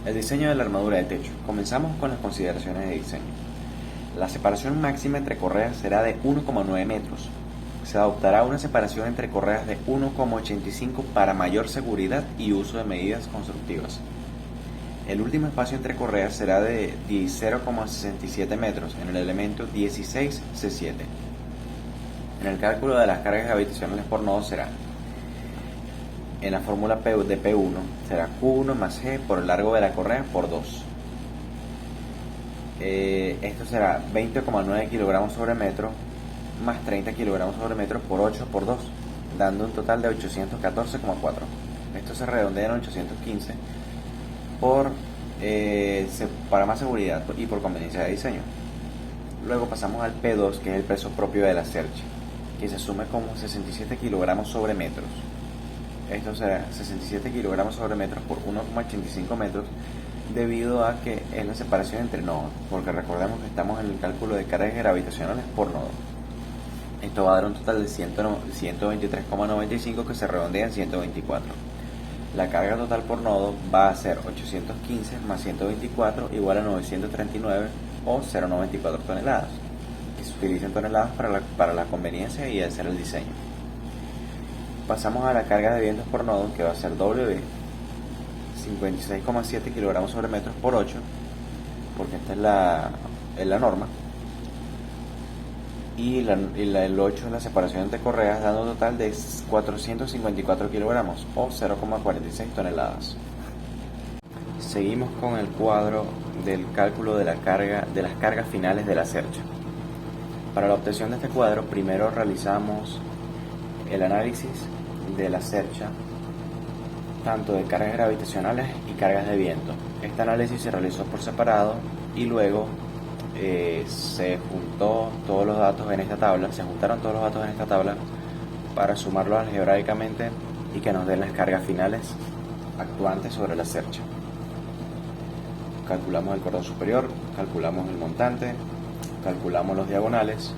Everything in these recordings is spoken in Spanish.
El diseño de la armadura de techo. Comenzamos con las consideraciones de diseño. La separación máxima entre correas será de 1,9 metros. Se adoptará una separación entre correas de 1,85 para mayor seguridad y uso de medidas constructivas. El último espacio entre correas será de 0,67 metros en el elemento 16C7. En el cálculo de las cargas gravitacionales por nodo será: en la fórmula de P1 será Q1 más G por el largo de la correa por 2. Esto será 20,9 kilogramos sobre metro más 30 kilogramos sobre metro por 8 por 2, dando un total de 814,4. Esto se redondea en 815 para más seguridad y por conveniencia de diseño. Luego pasamos al P2, que es el peso propio de la Search, que se asume como 67 kilogramos sobre metros. Esto será 67 kilogramos sobre metros por 1,85 metros, debido a que es la separación entre nodos, porque recordemos que estamos en el cálculo de cargas gravitacionales por nodo. Esto va a dar un total de 123,95, que se redondea en 124. La carga total por nodo va a ser 815 más 124 igual a 939 o 0,94 toneladas, que se utilizan toneladas para la conveniencia y hacer el diseño. Pasamos a la carga de vientos por nodo, que va a ser W, 56,7 kilogramos sobre metros por 8, porque esta es la norma. Y el 8 es la separación entre correas, dando un total de 454 kilogramos o 0,46 toneladas. Seguimos con el cuadro del cálculo de las cargas finales de la Search. Para la obtención de este cuadro, primero realizamos el análisis de la Search, tanto de cargas gravitacionales y cargas de viento. Este análisis se realizó por separado y luego se juntaron todos los datos en esta tabla para sumarlos algebraicamente y que nos den las cargas finales actuantes sobre la Search. Calculamos el cordón superior, calculamos el montante, calculamos los diagonales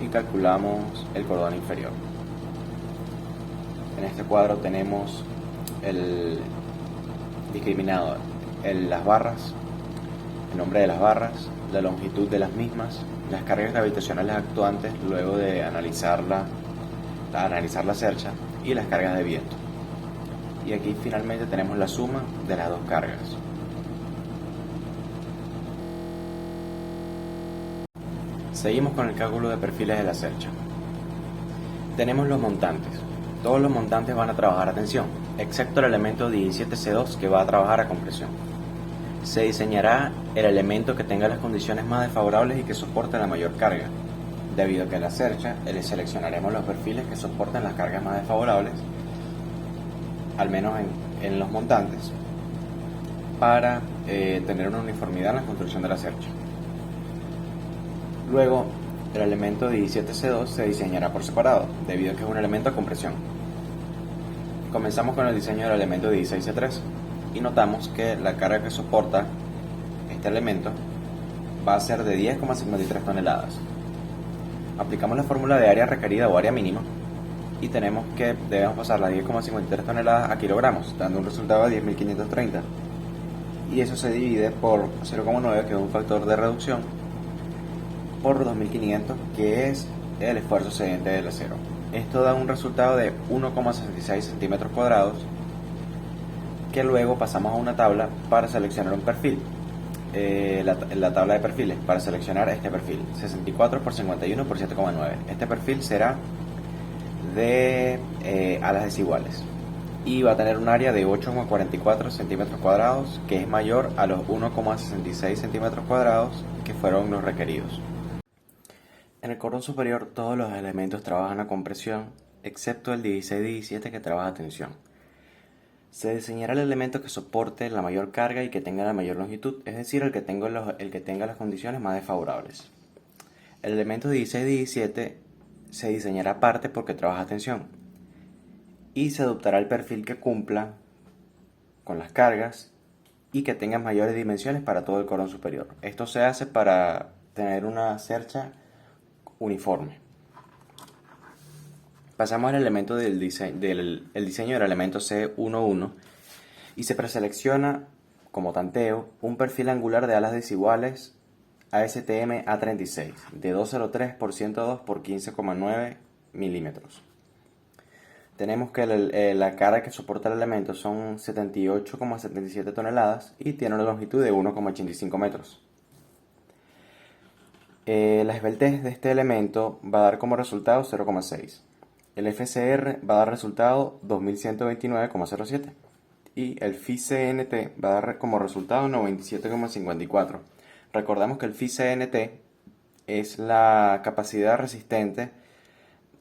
y calculamos el cordón inferior. En este cuadro tenemos el discriminado, las barras, el nombre de las barras, la longitud de las mismas, las cargas gravitacionales actuantes luego de analizar la Search y las cargas de viento. Y aquí finalmente tenemos la suma de las dos cargas. Seguimos con el cálculo de perfiles de la Search. Tenemos los montantes. Todos los montantes van a trabajar a tensión, excepto el elemento 17C2, que va a trabajar a compresión. Se diseñará el elemento que tenga las condiciones más desfavorables y que soporte la mayor carga. Debido a que en la Search seleccionaremos los perfiles que soporten las cargas más desfavorables, al menos en los montantes, para tener una uniformidad en la construcción de la Search. Luego, el elemento 17C2 se diseñará por separado, debido a que es un elemento a compresión. Comenzamos con el diseño del elemento 16C3 y notamos que la carga que soporta este elemento va a ser de 10,53 toneladas. Aplicamos la fórmula de área requerida o área mínima y tenemos que debemos pasar las 10,53 toneladas a kilogramos, dando un resultado de 10.530. Y eso se divide por 0,9, que es un factor de reducción, por 2.500, que es el esfuerzo cedente del acero. Esto da un resultado de 1,66 centímetros cuadrados, que luego pasamos a una tabla para seleccionar un perfil. La tabla de perfiles para seleccionar este perfil: 64 por 51 por 7,9. Este perfil será de alas desiguales y va a tener un área de 8,44 centímetros cuadrados, que es mayor a los 1,66 centímetros cuadrados que fueron los requeridos. En el cordón superior todos los elementos trabajan a compresión, excepto el 16-17, que trabaja a tensión. Se diseñará el elemento que soporte la mayor carga y que tenga la mayor longitud, es decir, el que tenga las condiciones más desfavorables. El elemento 16-17 se diseñará aparte porque trabaja a tensión, y se adoptará el perfil que cumpla con las cargas y que tenga mayores dimensiones para todo el cordón superior. Esto se hace para tener una cercha uniforme. Pasamos al elemento el diseño del elemento C11 y se preselecciona como tanteo, un perfil angular de alas desiguales ASTM A36 de 203 por 102 por 15,9 milímetros. Tenemos que la carga que soporta el elemento son 78,77 toneladas y tiene una longitud de 1,85 metros. La esbeltez de este elemento va a dar como resultado 0,6. El FCR va a dar resultado 2129,07 y el Phi-CNT va a dar como resultado 97,54. Recordamos que el Phi-CNT es la capacidad resistente,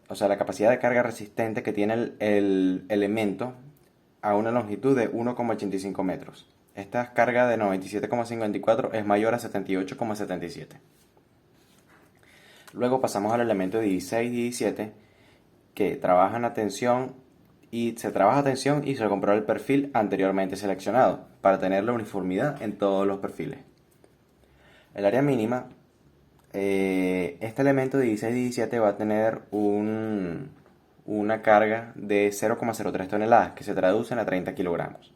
o sea, la capacidad de carga resistente que tiene el elemento a una longitud de 1,85 metros. Esta carga de 97,54 es mayor a 78,77. Luego pasamos al elemento 16 y 17, que trabajan a tensión y se trabaja a tensión y se comprueba el perfil anteriormente seleccionado para tener la uniformidad en todos los perfiles. El área mínima, este elemento 16 y 17 va a tener una carga de 0,03 toneladas que se traducen a 30 kilogramos.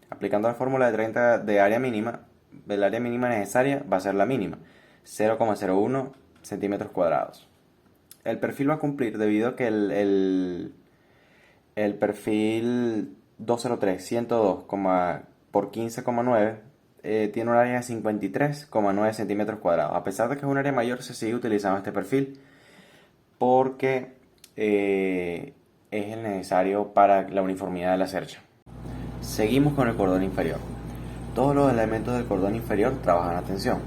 Aplicando la fórmula de 30 de área mínima, el área mínima necesaria va a ser la mínima, 0,01 centímetros cuadrados. El perfil va a cumplir debido a que el perfil 203 102 por 15,9 tiene un área de 53,9 centímetros cuadrados. A pesar de que es un área mayor, se sigue utilizando este perfil porque es el necesario para la uniformidad de la cercha. Seguimos con el cordón inferior. Todos los elementos del cordón inferior trabajan a tensión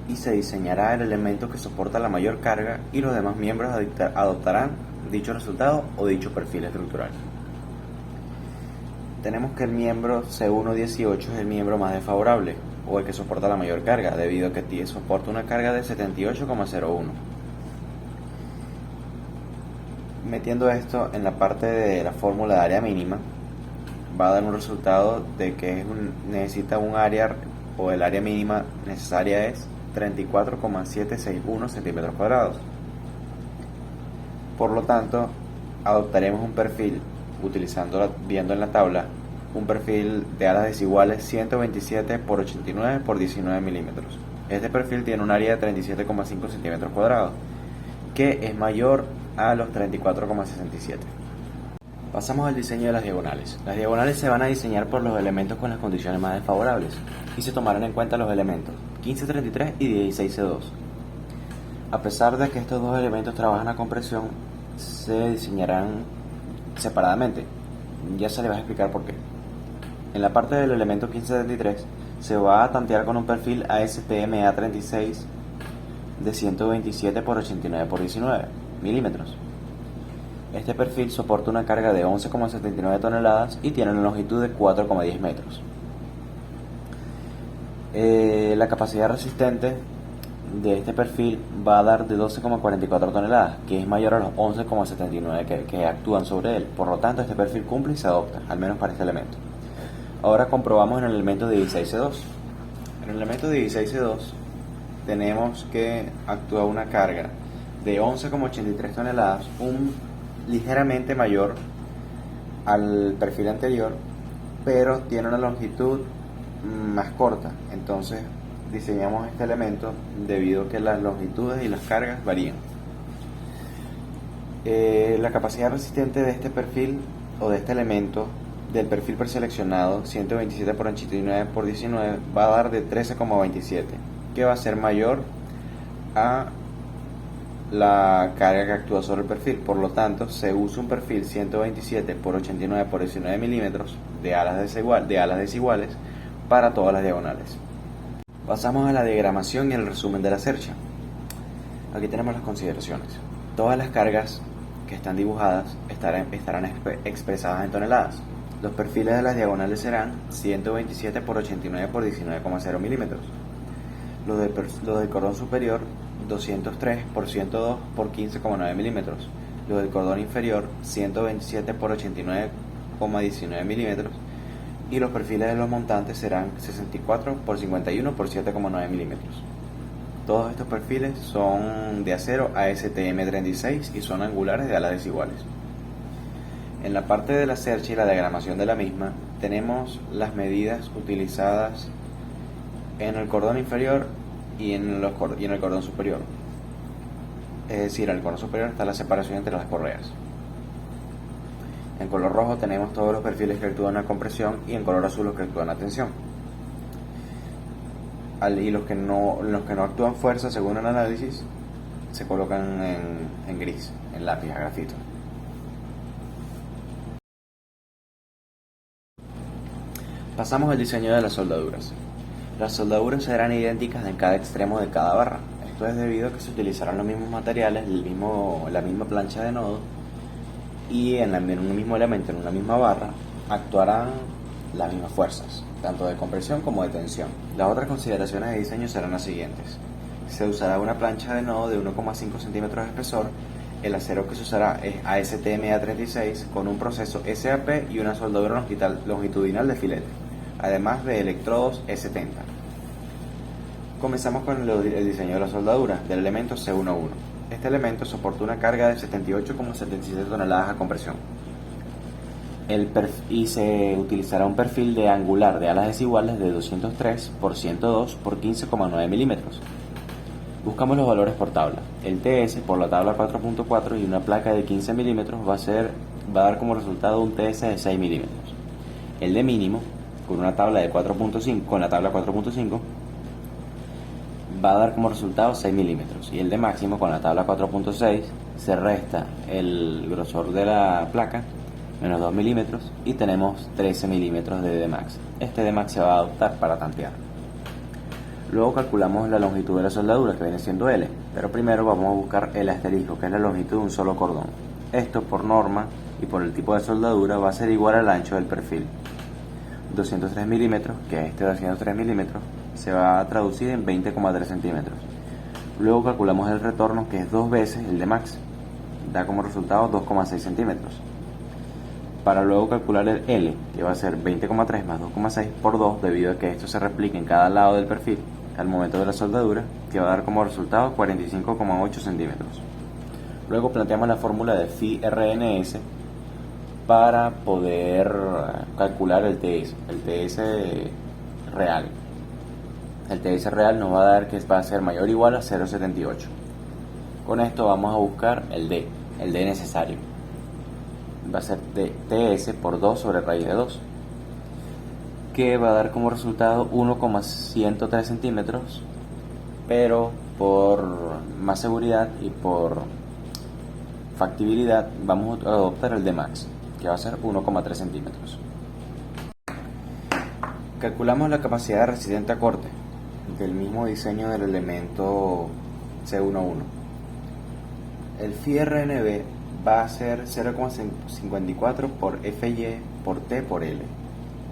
y se diseñará el elemento que soporta la mayor carga y los demás miembros adoptarán dicho resultado o dicho perfil estructural. Tenemos que el miembro C1-18 es el miembro más desfavorable o el que soporta la mayor carga debido a que soporta una carga de 78,01. Metiendo esto en la parte de la fórmula de área mínima, va a dar un resultado de que necesita un área, o el área mínima necesaria es 34,761 centímetros cuadrados. Por lo tanto, adoptaremos un perfil, viendo en la tabla, un perfil de alas desiguales 127 por 89 por 19 milímetros. Este perfil tiene un área de 37,5 centímetros cuadrados, que es mayor a los 34,67. Pasamos al diseño de las diagonales. Las diagonales se van a diseñar por los elementos con las condiciones más desfavorables y se tomarán en cuenta los elementos 1533 y 16C2. A pesar de que estos dos elementos trabajan a compresión, se diseñarán separadamente. Ya se les va a explicar por qué. En la parte del elemento 1533 se va a tantear con un perfil ASTM A36 de 127 por 89 por 19 milímetros. Este perfil soporta una carga de 11,79 toneladas y tiene una longitud de 4,10 metros. La capacidad resistente de este perfil va a dar de 12,44 toneladas, que es mayor a los 11,79 que actúan sobre él. Por lo tanto, este perfil cumple y se adopta, al menos para este elemento. Ahora comprobamos en el elemento 16C2. En el elemento 16C2 tenemos que actúa una carga de 11,83 toneladas, ligeramente mayor al perfil anterior, pero tiene una longitud más corta. Entonces diseñamos este elemento debido a que las longitudes y las cargas varían. La capacidad resistente de este perfil o de este elemento del perfil preseleccionado 127 por 89 por 19 va a dar de 13,27, que va a ser mayor a la carga que actúa sobre el perfil. Por lo tanto, se usa un perfil 127 por 89 por 19 milímetros de alas desiguales para todas las diagonales. Pasamos a la diagramación y el resumen de la cercha. Aquí tenemos las consideraciones. Todas las cargas que están dibujadas estarán expresadas en toneladas. Los perfiles de las diagonales serán 127 por 89 por 19,0 milímetros. Los del cordón superior 203 por 102 por 15,9 milímetros. Los del cordón inferior 127 por 89,19 milímetros. Y los perfiles de los montantes serán 64 por 51 por 7,9 milímetros. Todos estos perfiles son de acero ASTM 36 y son angulares de alas desiguales. En la parte de la cercha y la diagramación de la misma tenemos las medidas utilizadas en el cordón inferior y en el cordón superior. Es decir, en el cordón superior está la separación entre las correas. En color rojo tenemos todos los perfiles que actúan a compresión y en color azul los que actúan a tensión. Y los que no actúan fuerza según el análisis se colocan en gris, en lápiz a grafito. Pasamos al diseño de las soldaduras. Las soldaduras serán idénticas en cada extremo de cada barra. Esto es debido a que se utilizarán los mismos materiales, la misma plancha de nodo, y en un mismo elemento, en una misma barra, actuarán las mismas fuerzas, tanto de compresión como de tensión. Las otras consideraciones de diseño serán las siguientes. Se usará una plancha de nodo de 1,5 centímetros de espesor. El acero que se usará es ASTM-A36 con un proceso SAP y una soldadura longitudinal de filete, además de electrodos E70. Comenzamos con el diseño de la soldadura del elemento C11. Este elemento soporta una carga de 78,77 toneladas a compresión. Y se utilizará un perfil de angular de alas desiguales de 203 por 102 por 15,9 milímetros. Buscamos los valores por tabla. El TS por la tabla 4.4 y una placa de 15 milímetros va a dar como resultado un TS de 6 milímetros. El de mínimo con una tabla de 4.5, con la tabla 4.5, va a dar como resultado 6 milímetros, y el de máximo con la tabla 4.6 se resta el grosor de la placa menos 2 milímetros y tenemos 13 milímetros de Dmax. Este Dmax se va a adoptar para tantear. Luego calculamos la longitud de la soldadura, que viene siendo L, pero primero vamos a buscar el asterisco, que es la longitud de un solo cordón. Esto por norma y por el tipo de soldadura va a ser igual al ancho del perfil. 203 milímetros, que es este 203 milímetros, se va a traducir en 20,3 centímetros. Luego calculamos el retorno, que es 2 veces el de max, da como resultado 2,6 centímetros. Para luego calcular el L, que va a ser 20,3 más 2,6 por 2, debido a que esto se replica en cada lado del perfil al momento de la soldadura, que va a dar como resultado 45,8 centímetros. Luego planteamos la fórmula de phi RNS para poder calcular el TS real. El TS real nos va a dar que va a ser mayor o igual a 0,78. Con esto vamos a buscar el D necesario. Va a ser TS por 2 sobre raíz de 2, que va a dar como resultado 1,103 centímetros, pero por más seguridad y por factibilidad vamos a adoptar el Dmax, que va a ser 1,3 centímetros. Calculamos la capacidad resistente a corte del mismo diseño del elemento C11. El phi RNB va a ser 0,54 por FY por T por L.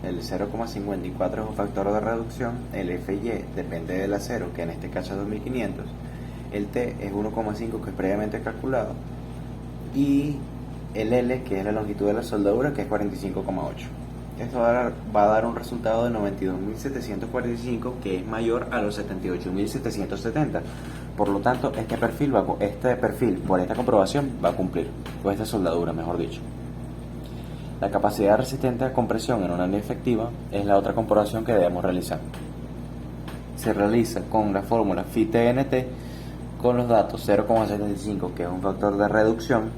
El 0,54 es un factor de reducción, el FY depende del acero, que en este caso es 2500, el T es 1,5 que es previamente calculado, y el L, que es la longitud de la soldadura, que es 45,8. Esto va a dar un resultado de 92.745, que es mayor a los 78.770. Por lo tanto, este perfil, por esta comprobación, va a cumplir, o esta soldadura, mejor dicho. La capacidad resistente a compresión en una línea efectiva es la otra comprobación que debemos realizar. Se realiza con la fórmula phi TNT con los datos 0,75, que es un factor de reducción,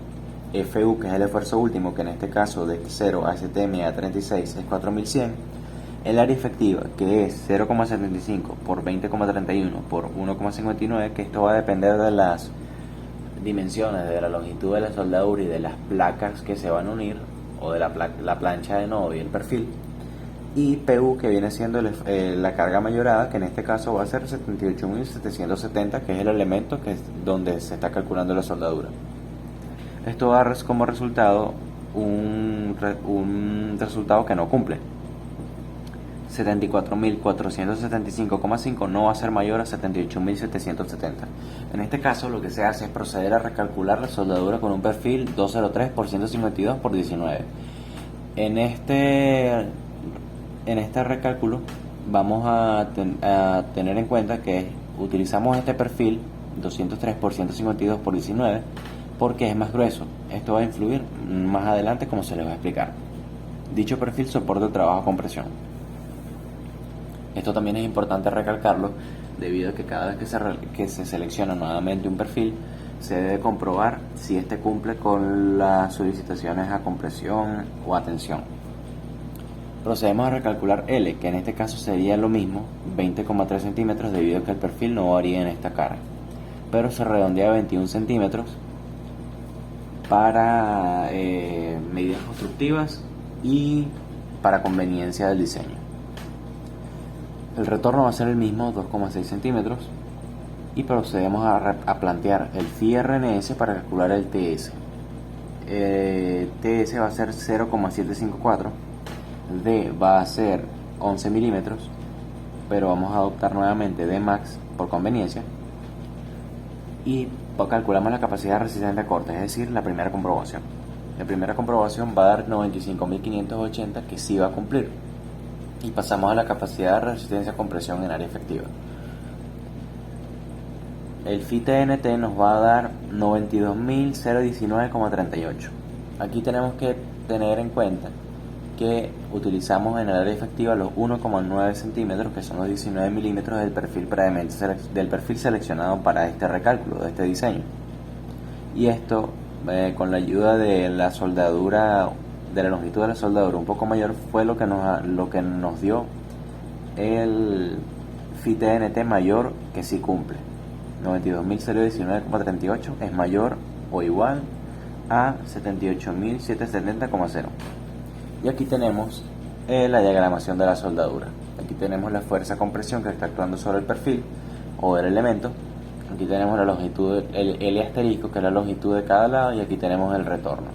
FU, que es el esfuerzo último, que en este caso de 0 a STM a 36 es 4100, el área efectiva, que es 0,75 por 20,31 por 1,59, que esto va a depender de las dimensiones, de la longitud de la soldadura y de las placas que se van a unir, o de la plancha de nodo y el perfil, y PU, que viene siendo la carga mayorada, que en este caso va a ser 78.770, que es el elemento que es donde se está calculando la soldadura. Esto va a dar como resultado un resultado que no cumple. 74.475,5 no va a ser mayor a 78.770. En este caso lo que se hace es proceder a recalcular la soldadura con un perfil 203 por 152 por 19. En este recálculo vamos a tener en cuenta que utilizamos este perfil 203 por 152 por 19 porque es más grueso. Esto va a influir más adelante como se les va a explicar. Dicho perfil soporta el trabajo con presión. Esto también es importante recalcarlo debido a que cada vez que se selecciona nuevamente un perfil se debe comprobar si este cumple con las solicitaciones a compresión o a tensión. Procedemos a recalcular L, que en este caso sería lo mismo, 20,3 centímetros, debido a que el perfil no varía en esta cara, pero se redondea a 21 centímetros para medidas constructivas y para conveniencia del diseño. El retorno va a ser el mismo, 2,6 centímetros, y procedemos a plantear el phi RNS para calcular el TS. TS va a ser 0,754, D va a ser 11 milímetros, pero vamos a adoptar nuevamente D max por conveniencia, y calculamos la capacidad resistente a corte, es decir, la primera comprobación. La primera comprobación va a dar 95.580, que sí va a cumplir. Y pasamos a la capacidad de resistencia a compresión en área efectiva. El phi TNT nos va a dar 92.019,38. Aquí tenemos que tener en cuenta que utilizamos en el área efectiva los 1,9 centímetros, que son los 19 milímetros del perfil seleccionado para este recálculo, de este diseño. Y esto, con la ayuda de la soldadura, de la longitud de la soldadura un poco mayor, fue lo que nos dio el phi TNT mayor, que sí cumple. 92.019,38 es mayor o igual a 78.770,0. Y aquí tenemos la diagramación de la soldadura. Aquí tenemos la fuerza compresión que está actuando sobre el perfil o el elemento. Aquí tenemos la longitud, el L asterisco, que es la longitud de cada lado, y aquí tenemos el retorno.